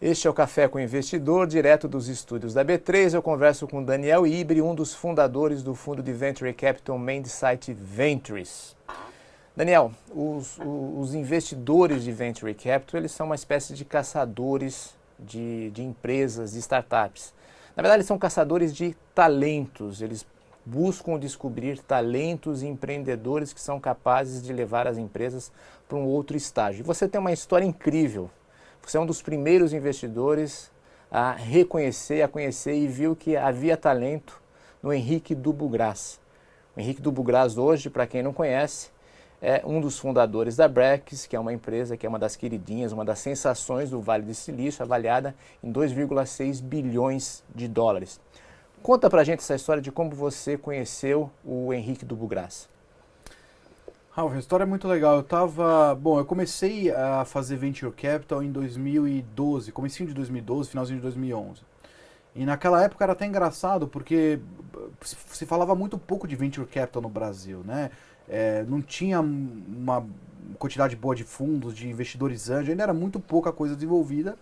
Este é o Café com o Investidor, direto dos estúdios da B3. Eu converso com Daniel Ibre, um dos fundadores do fundo de Venture Capital Mainsight Ventures. Daniel, os investidores de Venture Capital, eles são uma espécie de caçadores de empresas, de startups. Na verdade, eles são caçadores de talentos. Eles buscam descobrir talentos e empreendedores que são capazes de levar as empresas para um outro estágio. E você tem uma história incrível. Você é um dos primeiros investidores a reconhecer, a conhecer e viu que havia talento no Henrique Dubugras. O Henrique Dubugras hoje, para quem não conhece, é um dos fundadores da Brex, que é uma empresa que é uma das queridinhas, uma das sensações do Vale do Silício, avaliada em 2,6 bilhões de dólares. Conta pra gente essa história de como você conheceu o Henrique Dubugras. Ralf, a história é muito legal. Eu comecei a fazer Venture Capital em 2012, comecinho de 2012, finalzinho de 2011. E naquela época era até engraçado, porque se falava muito pouco de Venture Capital no Brasil, né? Não tinha uma quantidade boa de fundos, de investidores anjos, ainda era muito pouca coisa desenvolvida.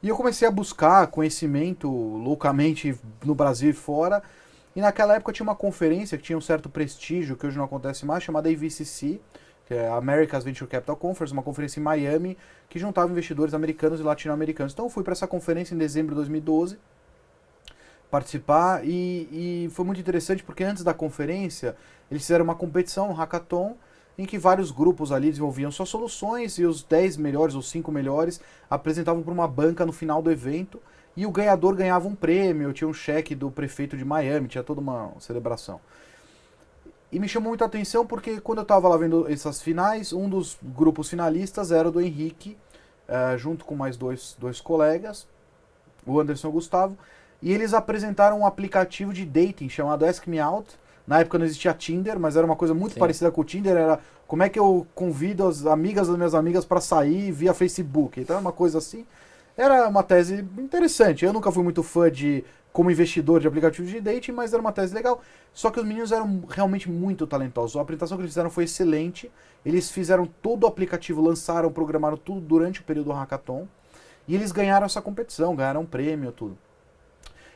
E eu comecei a buscar conhecimento loucamente no Brasil e fora. E naquela época tinha uma conferência que tinha um certo prestígio, que hoje não acontece mais, chamada AVCC, que é a America's Venture Capital Conference, uma conferência em Miami, que juntava investidores americanos e latino-americanos. Então eu fui para essa conferência em dezembro de 2012, participar, e foi muito interessante porque antes da conferência eles fizeram uma competição, um hackathon, em que vários grupos ali desenvolviam suas soluções e os 10 melhores ou 5 melhores apresentavam para uma banca no final do evento. E o ganhador ganhava um prêmio, tinha um cheque do prefeito de Miami, tinha toda uma celebração. E me chamou muita atenção porque quando eu estava lá vendo essas finais, um dos grupos finalistas era o do Henrique, junto com mais dois colegas, o Anderson e o Gustavo, e eles apresentaram um aplicativo de dating chamado Ask Me Out. Na época não existia Tinder, mas era uma coisa muito parecida com o Tinder, era como é que eu convido as amigas das minhas amigas para sair via Facebook. Então era uma coisa assim. Era uma tese interessante. Eu nunca fui muito fã como investidor de aplicativos de dating, mas era uma tese legal. Só que os meninos eram realmente muito talentosos. A apresentação que eles fizeram foi excelente. Eles fizeram todo o aplicativo, lançaram, programaram tudo durante o período do hackathon. E eles ganharam essa competição, ganharam um prêmio, tudo.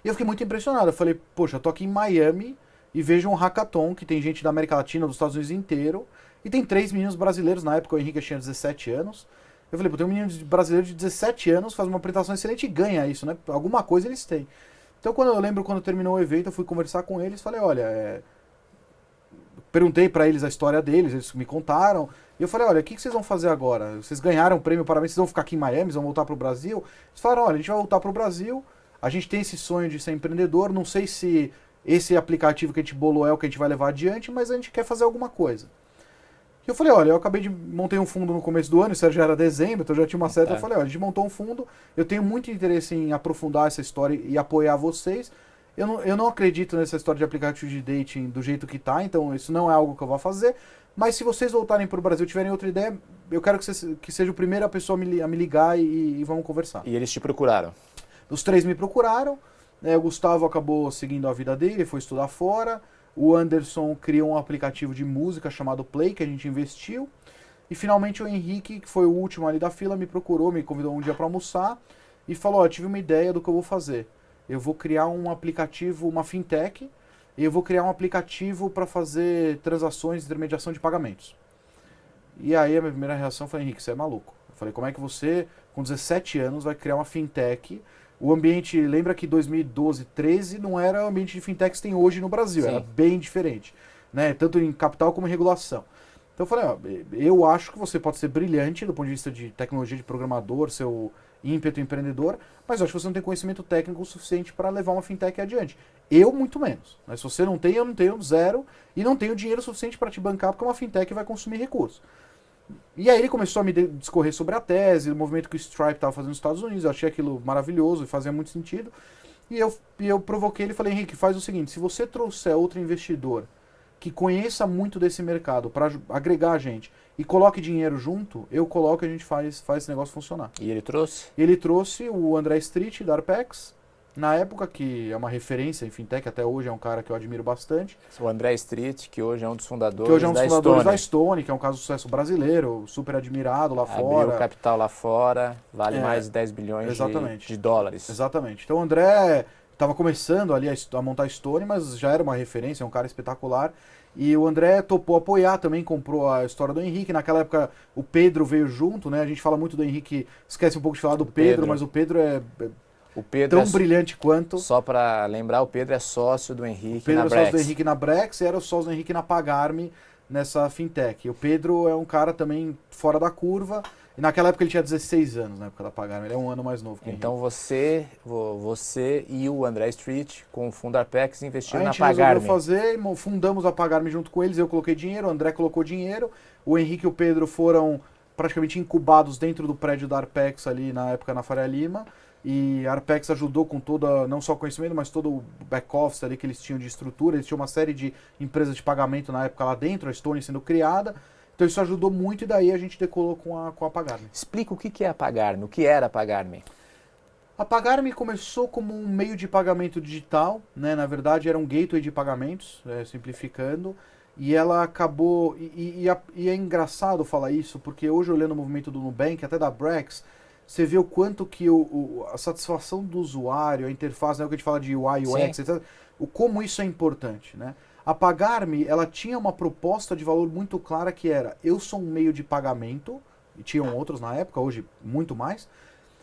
E eu fiquei muito impressionado. Eu falei, poxa, eu tô aqui em Miami e vejo um hackathon que tem gente da América Latina, dos Estados Unidos inteiro. E tem 3 meninos brasileiros. Na época o Henrique tinha 17 anos. Eu falei, pô, tem um menino brasileiro de 17 anos, faz uma apresentação excelente e ganha isso, né? Alguma coisa eles têm. Então, quando terminou o evento, eu fui conversar com eles, falei, olha, perguntei pra eles a história deles, eles me contaram, e eu falei, olha, o que vocês vão fazer agora? Vocês ganharam o prêmio, parabéns, vocês vão ficar aqui em Miami, vocês vão voltar pro Brasil? Eles falaram, olha, a gente vai voltar pro Brasil, a gente tem esse sonho de ser empreendedor, não sei se esse aplicativo que a gente bolou é o que a gente vai levar adiante, mas a gente quer fazer alguma coisa. E eu falei, olha, eu montei um fundo no começo do ano, isso já era dezembro, então já tinha uma certa. Eu falei, olha, a gente montou um fundo, eu tenho muito interesse em aprofundar essa história e apoiar vocês. Eu não acredito nessa história de aplicativo de dating do jeito que tá, então isso não é algo que eu vou fazer. Mas se vocês voltarem para o Brasil e tiverem outra ideia, eu quero que seja a primeira pessoa a me ligar e vamos conversar. E eles te procuraram? Os 3 me procuraram, o Gustavo acabou seguindo a vida dele, foi estudar fora. O Anderson criou um aplicativo de música chamado Play, que a gente investiu. E finalmente o Henrique, que foi o último ali da fila, me procurou, me convidou um dia para almoçar e falou, ó, tive uma ideia do que eu vou fazer. Eu vou criar um aplicativo, uma fintech, e eu vou criar um aplicativo para fazer transações de intermediação de pagamentos. E aí a minha primeira reação foi, Henrique, você é maluco. Eu falei, como é que você, com 17 anos, vai criar uma fintech? O ambiente, lembra que 2012, 13 não era o ambiente de fintechs que tem hoje no Brasil, Sim. Era bem diferente, né? Tanto em capital como em regulação. Então eu falei, ó, eu acho que você pode ser brilhante do ponto de vista de tecnologia de programador, seu ímpeto empreendedor, mas eu acho que você não tem conhecimento técnico o suficiente para levar uma fintech adiante. Eu, muito menos. Mas se você não tem, eu não tenho zero, e não tenho dinheiro suficiente para te bancar, porque uma fintech vai consumir recursos. E aí ele começou a me discorrer sobre a tese, o movimento que o Stripe estava fazendo nos Estados Unidos, eu achei aquilo maravilhoso e fazia muito sentido. E eu provoquei ele e falei, Henrique, faz o seguinte, se você trouxer outro investidor que conheça muito desse mercado para agregar a gente e coloque dinheiro junto, eu coloco e a gente faz esse negócio funcionar. E ele trouxe? Ele trouxe o André Street, da Arpex, na época, que é uma referência em fintech, até hoje é um cara que eu admiro bastante. O André Street, que hoje é um dos fundadores Que hoje é um dos fundadores da Stone, Stone, que é um caso de sucesso brasileiro, super admirado lá abriu fora. capital lá fora, vale É, mais de 10 bilhões exatamente. de dólares. Exatamente. Então o André estava começando ali a montar a Stone, mas já era uma referência, é um cara espetacular. E o André topou apoiar também, comprou a história do Henrique. Naquela época o Pedro veio junto, né? A gente fala muito do Henrique, esquece um pouco de falar do Pedro, mas o Pedro é O Pedro tão brilhante quanto. Só para lembrar, o Pedro é sócio do Henrique O Pedro na é Brex. sócio do Henrique na Brex e era o sócio do Henrique na Pagar.me nessa fintech. E o Pedro é um cara também fora da curva. E naquela época ele tinha 16 anos, na época da Pagar.me. Ele é um ano mais novo que o Henrique. Então você e o André Street, com o Fundo Arpex, investiram na A gente resolveu Pagar.me. fazer, fundamos a Pagar.me junto com eles, eu coloquei dinheiro, o André colocou dinheiro, o Henrique e o Pedro foram praticamente incubados dentro do prédio da Arpex ali na época na Faria Lima, e a Arpex ajudou com toda, não só o conhecimento, mas todo o back-office ali que eles tinham de estrutura, eles tinham uma série de empresas de pagamento na época lá dentro, a Stone sendo criada, então isso ajudou muito e daí a gente decolou com a Pagar.me. Explica o que é a Pagar.me, o que era a Pagar.me. A Pagar.me começou como um meio de pagamento digital, né? Na verdade era um gateway de pagamentos, simplificando, e ela acabou, e é engraçado falar isso, porque hoje olhando o movimento do Nubank, até da Brex, você vê o quanto que a satisfação do usuário, a interface, né, o que a gente fala de UI, UX, etc., como isso é importante, né? A Pagar.me, ela tinha uma proposta de valor muito clara que era, eu sou um meio de pagamento, e tinham outros na época, hoje muito mais,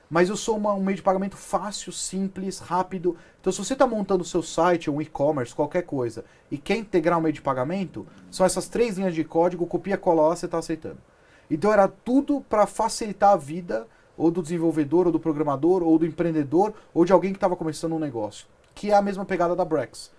mas eu sou um meio de pagamento fácil, simples, rápido. Então, se você está montando o seu site, um e-commerce, qualquer coisa, e quer integrar um meio de pagamento, são essas 3 linhas de código, copia, cola lá, você está aceitando. Então, era tudo para facilitar a vida ou do desenvolvedor, ou do programador, ou do empreendedor, ou de alguém que estava começando um negócio. Que é a mesma pegada da Brex.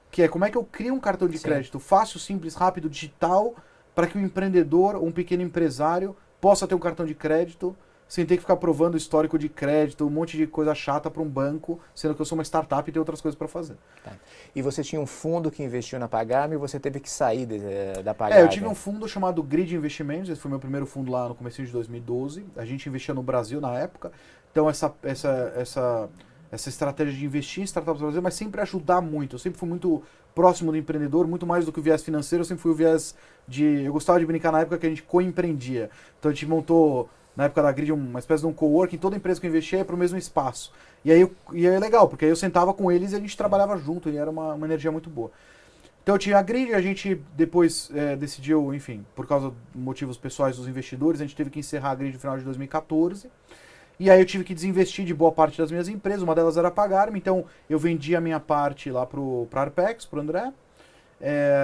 Que é como é que eu crio um cartão de crédito fácil, simples, rápido, digital, para que o empreendedor ou um pequeno empresário possa ter um cartão de crédito sem ter que ficar provando histórico de crédito, um monte de coisa chata para um banco, sendo que eu sou uma startup e tenho outras coisas para fazer. Tá. E você tinha um fundo que investiu na Pagar.me e você teve que sair da Pagar.me? Eu tive um fundo chamado Grid Investimentos, esse foi meu primeiro fundo lá no começo de 2012. A gente investia no Brasil na época, então essa estratégia de investir em startups no Brasil, mas sempre ajudar muito. Eu sempre fui muito próximo do empreendedor, muito mais do que o viés financeiro, eu sempre fui o viés de... Eu gostava de brincar na época que a gente co-empreendia. Então a gente montou... Na época da Grid, uma espécie de um coworking, toda empresa que eu investia ia para o mesmo espaço. E aí é legal, porque aí eu sentava com eles e a gente trabalhava junto, e era uma energia muito boa. Então eu tinha a Grid, a gente depois decidiu, enfim, por causa de motivos pessoais dos investidores, a gente teve que encerrar a Grid no final de 2014. E aí eu tive que desinvestir de boa parte das minhas empresas, uma delas era Pagar.me, então eu vendi a minha parte lá para a Arpex, para o André.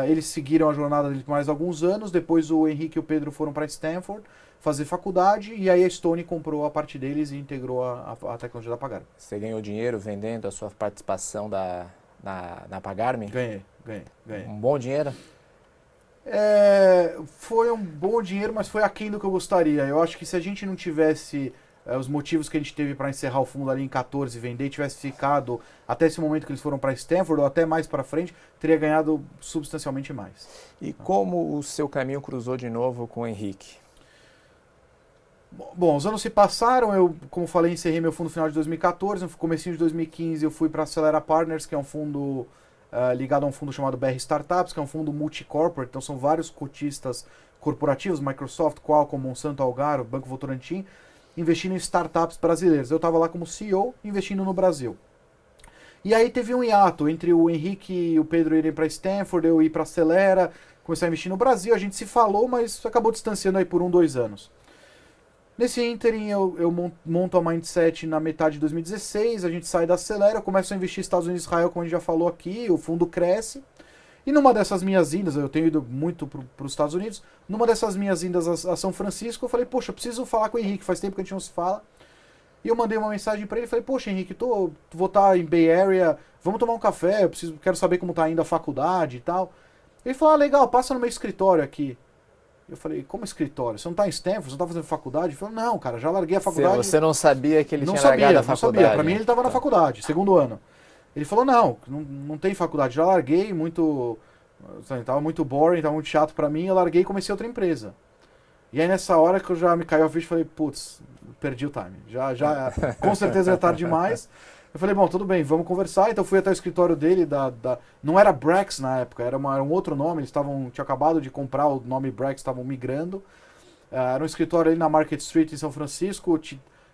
Eles seguiram a jornada dele por mais alguns anos, depois o Henrique e o Pedro foram para Stanford fazer faculdade, e aí a Stone comprou a parte deles e integrou a tecnologia da Pagar.me. Você ganhou dinheiro vendendo a sua participação na Pagar.me? Ganhei. Um bom dinheiro? Foi um bom dinheiro, mas foi aquém do que eu gostaria. Eu acho que se a gente não tivesse os motivos que a gente teve para encerrar o fundo ali em 14 e vender, tivesse ficado até esse momento que eles foram para Stanford ou até mais para frente, teria ganhado substancialmente mais. E como o seu caminho cruzou de novo com o Henrique? Bom, os anos se passaram, eu, como falei, encerrei meu fundo no final de 2014, no comecinho de 2015 eu fui para a Acelera Partners, que é um fundo ligado a um fundo chamado BR Startups, que é um fundo multi-corporate, então são vários cotistas corporativos, Microsoft, Qualcomm, Monsanto, Algarve, Banco Votorantim, investindo em startups brasileiras. Eu estava lá como CEO, investindo no Brasil. E aí teve um hiato entre o Henrique e o Pedro irem para Stanford, eu ir para a Acelera, começar a investir no Brasil, a gente se falou, mas acabou distanciando aí por 2 anos. Nesse ínterim, eu monto a Mindset na metade de 2016, a gente sai da Acelera, eu começo a investir nos Estados Unidos e Israel, como a gente já falou aqui, o fundo cresce. E numa dessas minhas indas, eu tenho ido muito para os Estados Unidos, numa dessas minhas indas a São Francisco, eu falei, poxa, eu preciso falar com o Henrique, faz tempo que a gente não se fala. E eu mandei uma mensagem para ele, falei, poxa, Henrique, vou estar em Bay Area, vamos tomar um café, quero saber como está indo a faculdade e tal. Ele falou, legal, passa no meu escritório aqui. Eu falei, como escritório? Você não está em Stanford? Você não está fazendo faculdade? Ele falou, não, cara, já larguei a faculdade. Você não sabia que ele tinha largado a faculdade? Não sabia, para mim ele estava na faculdade, segundo ano. Ele falou, não tem faculdade, já larguei, estava muito boring, estava muito chato para mim, eu larguei e comecei outra empresa. E aí nessa hora que eu já me caiu a ficha, falei, putz, perdi o time. Com certeza é tarde demais. Eu falei, bom, tudo bem, vamos conversar. Então fui até o escritório dele, não era Brex na época, era um outro nome, eles tinham acabado de comprar o nome Brex, estavam migrando. Era um escritório ali na Market Street, em São Francisco.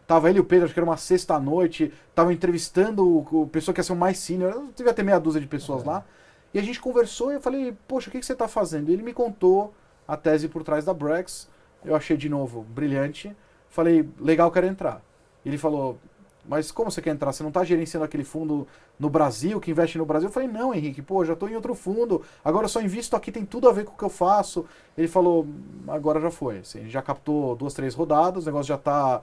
Tava ele e o Pedro, acho que era uma sexta-noite, tava entrevistando o pessoa que ia ser o mais senior, devia ter meia dúzia de pessoas lá. E a gente conversou e eu falei, poxa, o que você está fazendo? E ele me contou a tese por trás da Brex. Eu achei, de novo, brilhante. Falei, legal, quero entrar. Ele falou, mas como você quer entrar? Você não está gerenciando aquele fundo no Brasil, que investe no Brasil? Eu falei, não, Henrique, pô, já estou em outro fundo, agora eu só invisto aqui, tem tudo a ver com o que eu faço. Ele falou, agora já foi. Assim, já captou 2, 3 rodadas, o negócio já está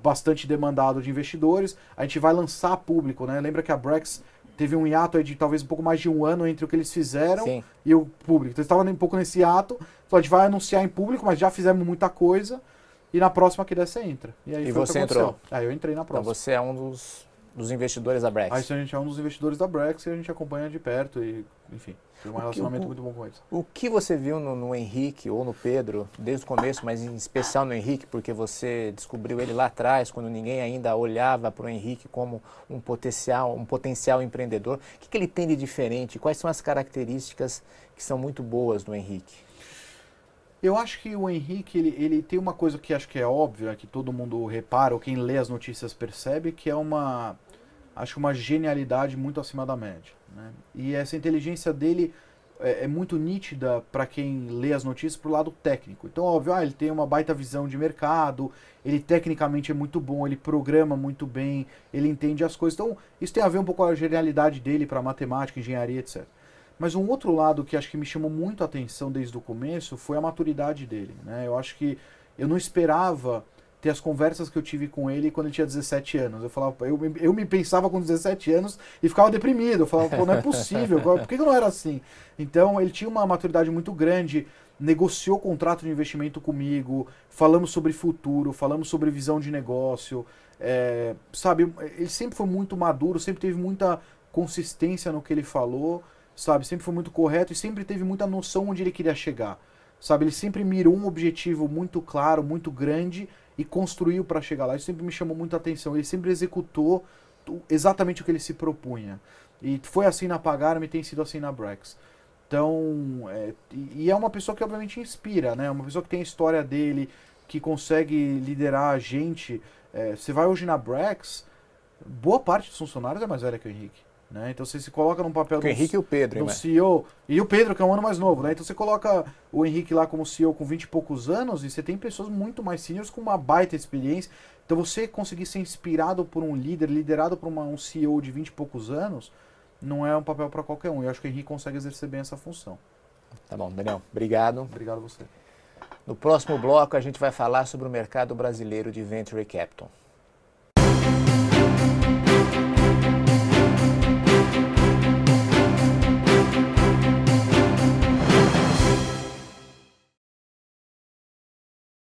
bastante demandado de investidores. A gente vai lançar a público, né? Lembra que a Brex teve um hiato aí de talvez um pouco mais de um ano entre o que eles fizeram Sim. e o público. Então eles estavam um pouco nesse hiato. Então a gente vai anunciar em público, mas já fizemos muita coisa. E na próxima que der, você entra. E aí E foi você entrou? Aí eu entrei na próxima. Então você é um dos investidores da Brex. Aí a gente é um dos investidores da Brex e a gente acompanha de perto e, enfim, tem um relacionamento muito bom com eles. O que você viu no Henrique ou no Pedro, desde o começo, mas em especial no Henrique, porque você descobriu ele lá atrás, quando ninguém ainda olhava para o Henrique como um potencial empreendedor. O que ele tem de diferente? Quais são as características que são muito boas no Henrique? Eu acho que o Henrique, ele tem uma coisa que acho que é óbvia, que todo mundo repara, ou quem lê as notícias percebe, que é uma genialidade muito acima da média. Né? E essa inteligência dele é muito nítida para quem lê as notícias pro lado técnico. Então, óbvio, ele tem uma baita visão de mercado, ele tecnicamente é muito bom, ele programa muito bem, ele entende as coisas. Então, isso tem a ver um pouco com a genialidade dele para matemática, engenharia, etc. Mas um outro lado que acho que me chamou muito a atenção desde o começo foi a maturidade dele. Né? Eu acho que eu não esperava ter as conversas que eu tive com ele quando ele tinha 17 anos. Eu falava, eu me pensava com 17 anos e ficava deprimido. Eu falava, pô, não é possível, por que eu não era assim? Então ele tinha uma maturidade muito grande, negociou contrato de investimento comigo, falamos sobre futuro, falamos sobre visão de negócio. Sabe, ele sempre foi muito maduro, sempre teve muita consistência no que ele falou. Sabe, sempre foi muito correto e sempre teve muita noção onde ele queria chegar. Sabe, ele sempre mirou um objetivo muito claro, muito grande e construiu para chegar lá. Isso sempre me chamou muita atenção. Ele sempre executou exatamente o que ele se propunha. E foi assim na Pagar.me e tem sido assim na Brex. Então, e é uma pessoa que obviamente inspira, né? Uma pessoa que tem a história dele, que consegue liderar a gente. Você vai hoje na Brex, boa parte dos funcionários é mais velha que o Henrique. Né? Então você se coloca num papel do Henrique e o Pedro, do CEO, e o Pedro que é um ano mais novo, né? Então você coloca o Henrique lá como CEO com 20 e poucos anos e você tem pessoas muito mais seniors com uma baita experiência. Então você conseguir ser inspirado por um líder, liderado por um CEO de 20 e poucos anos, não é um papel para qualquer um. Eu acho que o Henrique consegue exercer bem essa função. Tá bom, Daniel, obrigado. Obrigado a você. No próximo bloco a gente vai falar sobre o mercado brasileiro de Venture Capital.